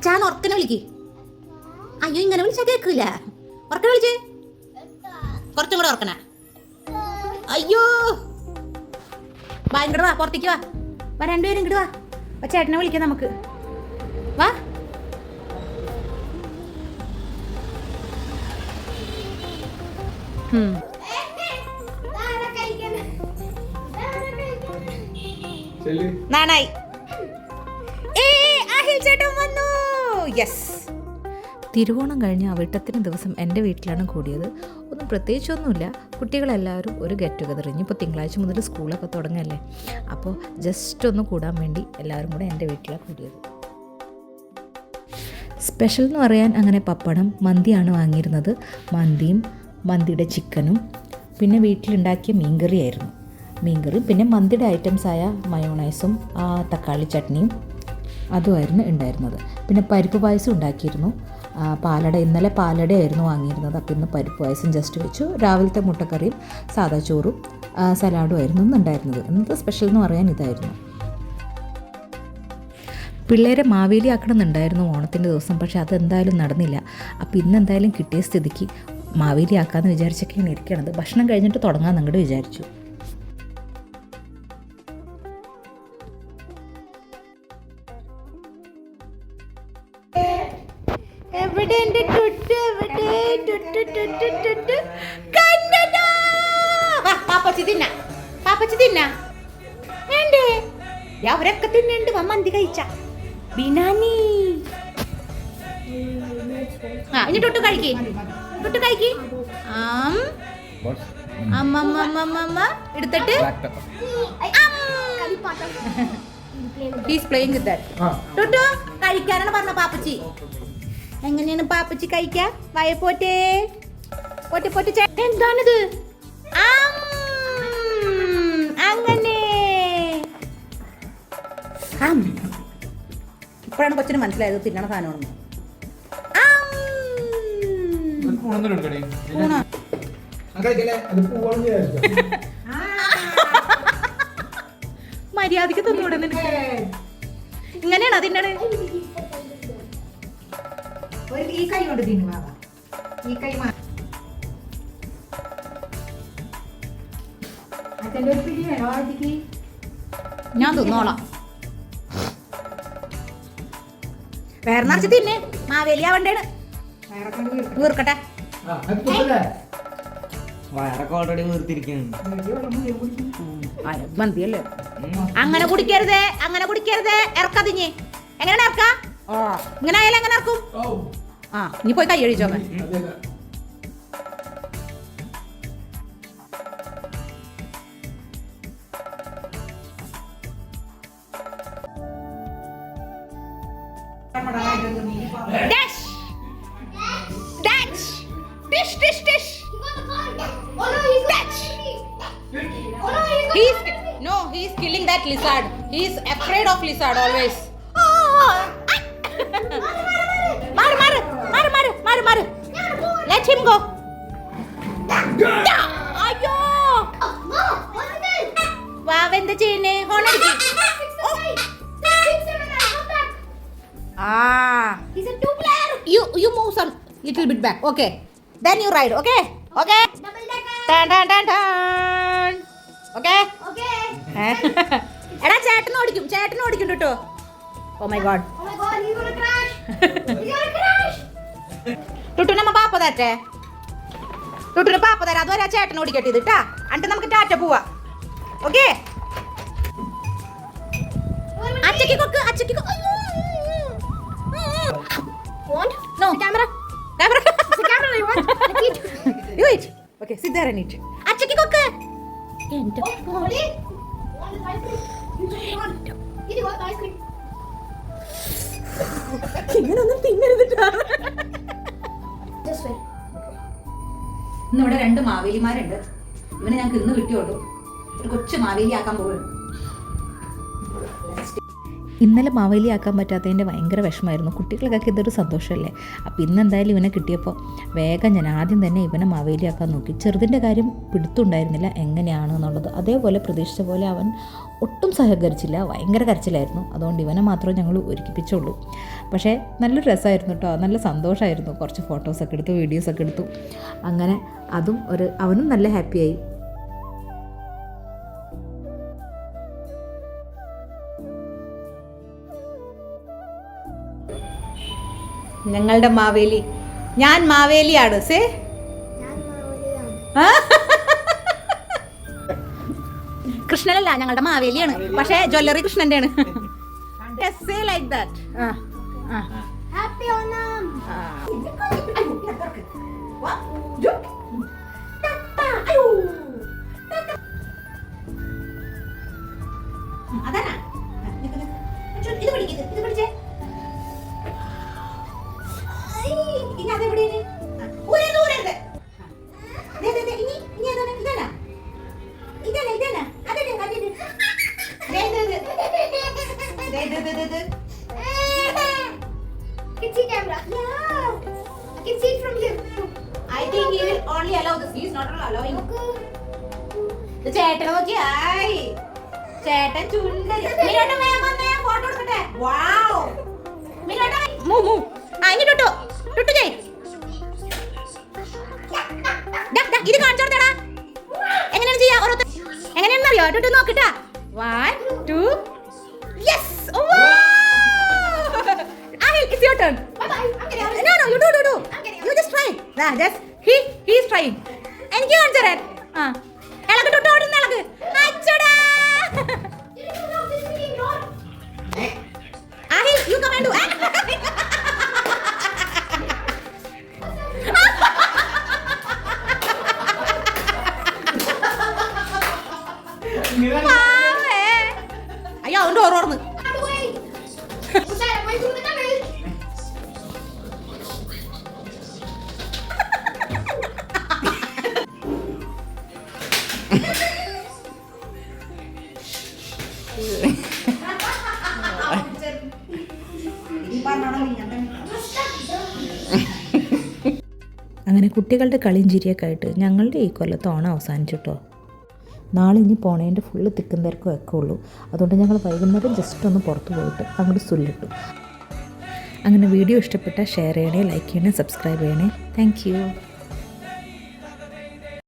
അച്ഛാന്ന് ഉറക്കനെ വിളിക്ക്. അയ്യോ ഇങ്ങനെ വിളിച്ചാ കേൾക്കില്ല. ഉറക്കനെ വിളിച്ചേ, കുറച്ചും കൂടെ ഉറക്കണ. അയ്യോ വാ ഇങ്ങോട്ട് വാ, പുറത്തേക്ക് വാ. വാ രണ്ടുപേരും ഇങ്ങോട്ട് വാ. ചേട്ടനെ വിളിക്കാം നമുക്ക്. വാ. നാണായി. ചേട്ടൻ വന്നു. യെസ്. തിരുവോണം കഴിഞ്ഞ് അവിട്ടത്തിന് ദിവസം എൻ്റെ വീട്ടിലാണ് കൂടിയത്. ഒന്നും പ്രത്യേകിച്ചൊന്നുമില്ല. കുട്ടികളെല്ലാവരും ഒരു ഗെറ്റ് ടുഗദർ. ഇനിയിപ്പോൾ തിങ്കളാഴ്ച മുതൽ സ്കൂളൊക്കെ തുടങ്ങല്ലേ, അപ്പോൾ ജസ്റ്റ് ഒന്ന് കൂടാൻ വേണ്ടി എല്ലാവരും കൂടെ എൻ്റെ വീട്ടിലാണ് കൂടിയത്. സ്പെഷ്യൽ എന്ന് പറയാൻ അങ്ങനെ പപ്പടം, മന്തിയാണ് വാങ്ങിയിരുന്നത്. മന്തിയും മന്തിയുടെ ചിക്കനും പിന്നെ വീട്ടിലുണ്ടാക്കിയ മീൻകറിയായിരുന്നു. മീൻകറി പിന്നെ മന്തിയുടെ ഐറ്റംസായ മയോണൈസും തക്കാളി ചട്നിയും അതുമായിരുന്നു ഉണ്ടായിരുന്നത്. പിന്നെ പരിപ്പ് പായസം ഉണ്ടാക്കിയിരുന്നു. ഇന്നലെ പാലടയായിരുന്നു വാങ്ങിയിരുന്നത്. അപ്പോൾ ഇന്ന് പരിപ്പ് പായസം ജസ്റ്റ് വെച്ചു. രാവിലത്തെ മുട്ടക്കറിയും സാദാ ചോറും സലാഡും ആയിരുന്നു ഇന്നുണ്ടായിരുന്നത്. ഇന്നത്തെ സ്പെഷ്യൽ എന്ന് പറയാൻ ഇതായിരുന്നു. പിള്ളേരെ മാവേലി ആക്കണമെന്നുണ്ടായിരുന്നു ഓണത്തിൻ്റെ ദിവസം, പക്ഷേ അതെന്തായാലും നടന്നില്ല. അപ്പോൾ ഇന്നെന്തായാലും കിട്ടിയ സ്ഥിതിക്ക് മാവേലി ആക്കാമെന്ന് വിചാരിച്ചൊക്കെയാണ് ഇരിക്കണത്. ഭക്ഷണം കഴിഞ്ഞിട്ട് തുടങ്ങാമെന്ന് അങ്ങോട്ട് വിചാരിച്ചു. എവിടെ എൻ്റെ ടുട്ട്? പാപ്പച്ചി തിന്ന വേണ്ടേ? അവരൊക്കെ തിന്നുണ്ട്. മന്തി കഴിച്ച ബിനാനി. ഇനി ടുട്ട് കഴിക്ക്. എടുത്തിട്ട് ടുട്ടു കഴിക്കാനാണ് പറഞ്ഞ പാപ്പച്ചി. എങ്ങനെയാണ് പാപ്പച്ചി കഴിക്ക? വയ പോറ്റേ എന്താണിത്? അങ്ങനെ ഇപ്പോഴാണ് കൊച്ചിന് മനസ്സിലായത് തിന്നണ സാധനമാണെന്ന്. മര്യാദക്ക് തിന്നൂടെ നിനക്ക്? ഇങ്ങനെയാണോ തിന്നണേ? ഈ കൈ കൊണ്ട് തിന്നു ബാബ. ഈ കൈ അച്ഛൻ്റെ ഒരു പിടി വേണോ? ആദ്യക്ക് ഞാൻ തിന്നോളാം. വേറെ നിറച്ച് തിന്നെ. മാവേലി ആവണ്ടേണ്. വീർക്കട്ടെ. ഓൾറെഡി വീർത്തിരിക്കുന്നു. മന്തിയല്ലേ? അങ്ങനെ കുടിക്കരുതേ. ഇറക്കതിഞ്ഞ് എങ്ങനെ ഇറക്ക? ഇങ്ങനെ ആയാലും എങ്ങനെ ഇറക്കും? ഇനി പോയി കൈ കഴിച്ചോ. He's killing that lizard. He's afraid of lizard always. Maru. Let him go. Ayyo. Vaavenda cheyne horn adiki. He's a two player. You move some little bit back. Okay. Then you ride. Okay. Tan. Okay. എടാ ചേട്ടൻ ഓടിക്കും കേട്ടോ. Oh my god, he's gonna crash. ടുട്ടു നമ്മ പാപ്പ തരട്ടെ. ടുട്ടുന് പാപ്പ തരാം. അതുവരെ ആ ചേട്ടൻ ഓടിക്കട്ടെ ഇത് ട്ടാ. എന്നിട്ട് നമുക്ക് ടാറ്റ പോവാ. ഓക്കെ? അച്ചക്ക് കൊക്ക്. No camera. It's a camera you want. You eat. Okay, sit there and eat. അച്ചക്ക് കൊക്ക്. എന്റെ പോളി. ഇങ്ങനൊന്നും തിന്നരുതിട്ടാ. ഇന്നിവിടെ 2 മാവേലിമാരുണ്ട്. ഇവനെ ഞങ്ങൾക്ക് ഇന്ന് കിട്ടിയോളൂ. ഒരു കൊച്ചു മാവേലി ആക്കാൻ പോകുന്നു. ഇന്നലെ മാവേലി ആക്കാൻ പറ്റാത്തതിൻ്റെ ഭയങ്കര വിഷമമായിരുന്നു. കുട്ടികൾക്കൊക്കെ ഇതൊരു സന്തോഷമല്ലേ. അപ്പോൾ ഇന്ന് എന്തായാലും ഇവനെ കിട്ടിയപ്പോൾ വേഗം ഞാൻ ആദ്യം തന്നെ ഇവനെ മാവേലി ആക്കാൻ നോക്കി. ചെറുതിൻ്റെ കാര്യം പിടുത്തുണ്ടായിരുന്നില്ല എങ്ങനെയാണ് എന്നുള്ളത്. അതേപോലെ പ്രതീക്ഷിച്ച പോലെ അവൻ ഒട്ടും സഹകരിച്ചില്ല, ഭയങ്കര കരച്ചിലായിരുന്നു. അതുകൊണ്ട് ഇവനെ മാത്രമേ ഞങ്ങൾ ഒരുക്കിപ്പിച്ചുള്ളൂ. പക്ഷേ നല്ലൊരു രസമായിരുന്നു കേട്ടോ, നല്ല സന്തോഷമായിരുന്നു. കുറച്ച് ഫോട്ടോസൊക്കെ എടുത്തു, വീഡിയോസൊക്കെ എടുത്തു. അങ്ങനെ അതും അവനും നല്ല ഹാപ്പിയായി. ഞങ്ങളുടെ മാവേലി, ഞാൻ മാവേലിയാണ്. സേ കൃഷ്ണനല്ല, ഞങ്ങളുടെ മാവേലിയാണ്. പക്ഷേ ജ്വല്ലറി കൃഷ്ണന്റെ ആണ്. Like that. ഹാപ്പി ഓണം. അതാ ഇത് പിടിച്ചേ. ഇനി അതെവിടെയാണ്? ഊരരുത്. ചേട്ടനെ നോക്കി. ചേട്ടൻ ചുണ്ടരി. ഫോട്ടോ എടുക്കട്ടെ. ഇത് കാണിച്ചോടാ. എങ്ങനെയാണ് ചെയ്യാ? എങ്ങനെയാണെന്ന് അറിയോ? ടുട്ടു നോക്കിട്ടാ. 1 2 yes. It's your turn. No, you do. You just try. He's trying. എനിക്ക് കാണിച്ചു തരാൻ. ഇളക്ക് ടുട്ടു ഓടുന്ന ഇളക്ക്. അച്ചടാ. You come and do. അയ്യോ അവൻ്റെ ഓരോർന്ന്. അങ്ങനെ കുട്ടികളുടെ കളിയും ചിരിയൊക്കെ ആയിട്ട് ഞങ്ങളുടെ ഈ കൊല്ലത്തെ ഓണം അവസാനിച്ചു കേട്ടോ. നാളെ ഇനി പോണേൻ്റെ ഫുള്ള് തിക്കും തിരക്കും ഒക്കെ ഉള്ളൂ. അതുകൊണ്ട് ഞങ്ങൾ വൈകുന്നേരം ജസ്റ്റ് ഒന്ന് പുറത്ത് പോയിട്ട് അങ്ങോട്ട് സുല്ലിട്ടു. അങ്ങനെ വീഡിയോ ഇഷ്ടപ്പെട്ടാൽ ഷെയർ ചെയ്യണേ, ലൈക്ക് ചെയ്യണേ, സബ്സ്ക്രൈബ് ചെയ്യണേ. താങ്ക്